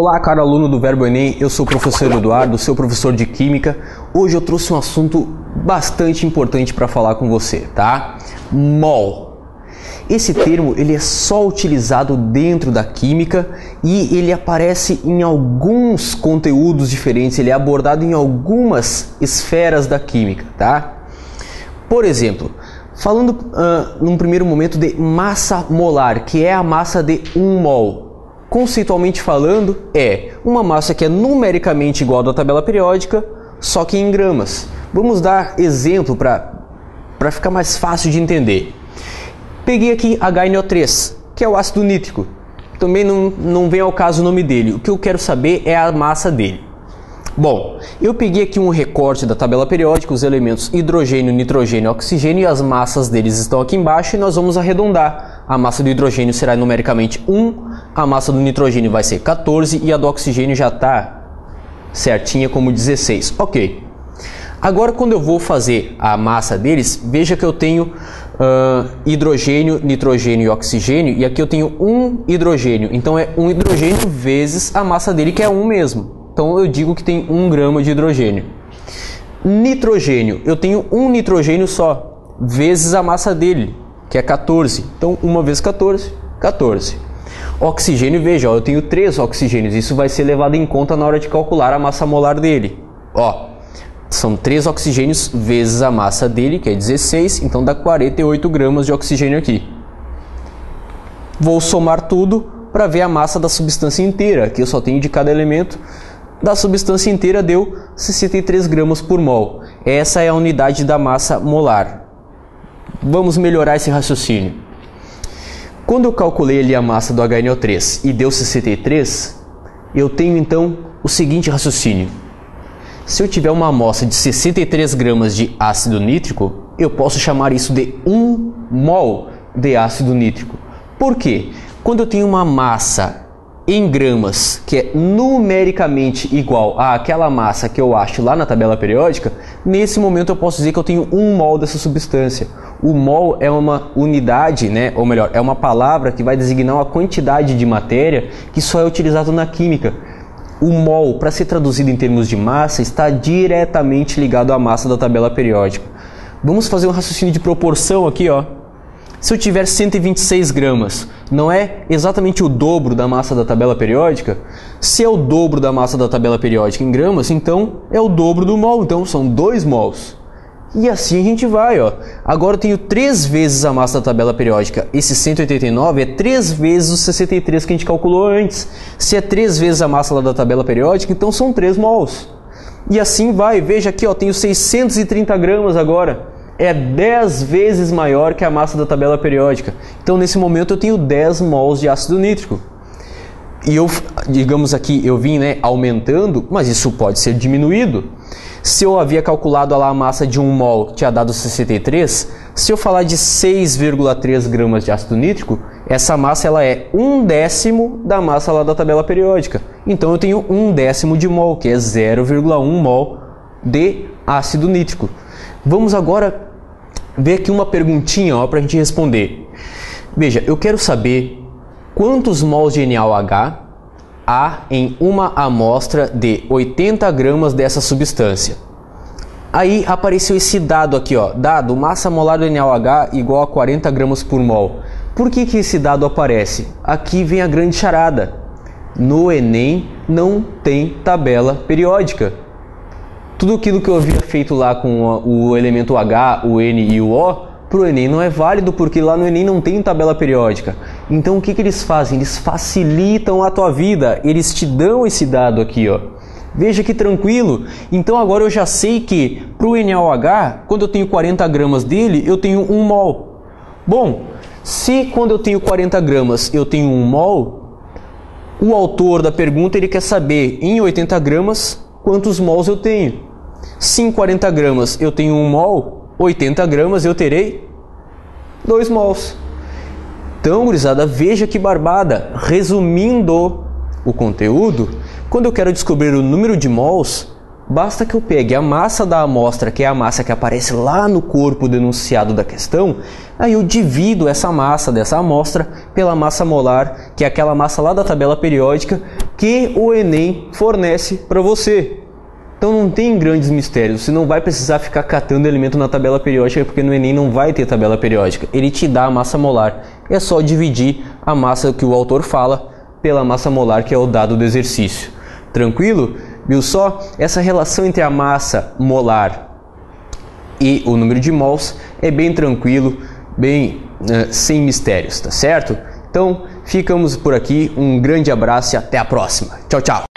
Olá, caro aluno do Verbo Enem, eu sou o professor Eduardo, seu professor de Química. Hoje eu trouxe um assunto bastante importante para falar com você, tá? Mol. Esse termo ele é só utilizado dentro da Química e ele aparece em alguns conteúdos diferentes, ele é abordado em algumas esferas da Química, tá? Por exemplo, falando num primeiro momento de massa molar, que é a massa de 1 mol. Conceitualmente falando, é uma massa que é numericamente igual à da tabela periódica, só que em gramas. Vamos dar exemplo para ficar mais fácil de entender. Peguei aqui HNO3, que é o ácido nítrico. Também não vem ao caso o nome dele. O que eu quero saber é a massa dele. Bom, eu peguei aqui um recorte da tabela periódica, os elementos hidrogênio, nitrogênio e oxigênio, e as massas deles estão aqui embaixo e nós vamos arredondar. A massa do hidrogênio será numericamente 1, a massa do nitrogênio vai ser 14 e a do oxigênio já está certinha como 16. Ok. Agora quando eu vou fazer a massa deles, veja que eu tenho hidrogênio, nitrogênio e oxigênio, e aqui eu tenho um hidrogênio, então é um hidrogênio vezes a massa dele, que é 1 mesmo. Então eu digo que tem 1 grama de hidrogênio. Nitrogênio, eu tenho um nitrogênio só, vezes a massa dele, que é 14. Então 1 vezes 14, 14. Oxigênio, veja, ó, eu tenho 3 oxigênios, isso vai ser levado em conta na hora de calcular a massa molar dele. Ó, são 3 oxigênios vezes a massa dele, que é 16, então dá 48 gramas de oxigênio aqui. Vou somar tudo para ver a massa da substância inteira, que eu só tenho de cada elemento. Da substância inteira deu 63 gramas por mol. Essa é a unidade da massa molar. Vamos melhorar esse raciocínio. Quando eu calculei ali a massa do HNO3 e deu 63, eu tenho então o seguinte raciocínio. Se eu tiver uma amostra de 63 gramas de ácido nítrico, eu posso chamar isso de 1 mol de ácido nítrico. Por quê? Quando eu tenho uma massa em gramas que é numericamente igual àquela massa que eu acho lá na tabela periódica, nesse momento eu posso dizer que eu tenho 1 mol dessa substância. O mol é uma unidade, né? Ou melhor, é uma palavra que vai designar uma quantidade de matéria que só é utilizado na química. O mol, para ser traduzido em termos de massa, está diretamente ligado à massa da tabela periódica. Vamos fazer um raciocínio de proporção aqui, ó. Se eu tiver 126 gramas, não é exatamente o dobro da massa da tabela periódica? Se é o dobro da massa da tabela periódica em gramas, então é o dobro do mol, então são 2 mols. E assim a gente vai, ó. Agora eu tenho 3 vezes a massa da tabela periódica. Esse 189 é 3 vezes o 63 que a gente calculou antes. Se é 3 vezes a massa lá da tabela periódica, então são 3 mols. E assim vai, veja aqui, ó, tenho 630 gramas agora. É 10 vezes maior que a massa da tabela periódica. Então nesse momento eu tenho 10 mols de ácido nítrico. E eu, digamos aqui, eu vim, né, aumentando, mas isso pode ser diminuído. Se eu havia calculado lá a massa de 1 mol, tinha dado 63, se eu falar de 6,3 gramas de ácido nítrico, essa massa ela é 1/10 da massa lá da tabela periódica. Então eu tenho 1/10 de mol, que é 0,1 mol de ácido nítrico. Vamos agora ver aqui uma perguntinha para a gente responder. Veja, eu quero saber quantos mols de NaOH há em uma amostra de 80 gramas dessa substância. Aí apareceu esse dado aqui, ó, dado massa molar do NaOH igual a 40 gramas por mol. Por que esse dado aparece? Aqui vem a grande charada. No Enem não tem tabela periódica. Tudo aquilo que eu havia feito lá com o elemento H, o N e o O, para o Enem não é válido, porque lá no Enem não tem tabela periódica. Então o que eles fazem? Eles facilitam a tua vida, eles te dão esse dado aqui, ó. Veja que tranquilo. Então agora eu já sei que para o NaOH, quando eu tenho 40 gramas dele, eu tenho 1 mol. Bom, se quando eu tenho 40 gramas eu tenho 1 mol, o autor da pergunta ele quer saber em 80 gramas quantos mols eu tenho. Se em 40 gramas eu tenho 1 mol, 80 gramas eu terei 2 mols. Então, gurizada, veja que barbada. Resumindo o conteúdo, quando eu quero descobrir o número de mols, basta que eu pegue a massa da amostra, que é a massa que aparece lá no corpo denunciado da questão, aí eu divido essa massa dessa amostra pela massa molar, que é aquela massa lá da tabela periódica, que o Enem fornece para você. Então não tem grandes mistérios, você não vai precisar ficar catando elemento na tabela periódica, porque no Enem não vai ter tabela periódica, ele te dá a massa molar, é só dividir a massa que o autor fala pela massa molar, que é o dado do exercício. Tranquilo? Viu só? Essa relação entre a massa molar e o número de mols é bem tranquilo, bem sem mistérios, tá certo? Então ficamos por aqui, um grande abraço e até a próxima. Tchau, tchau!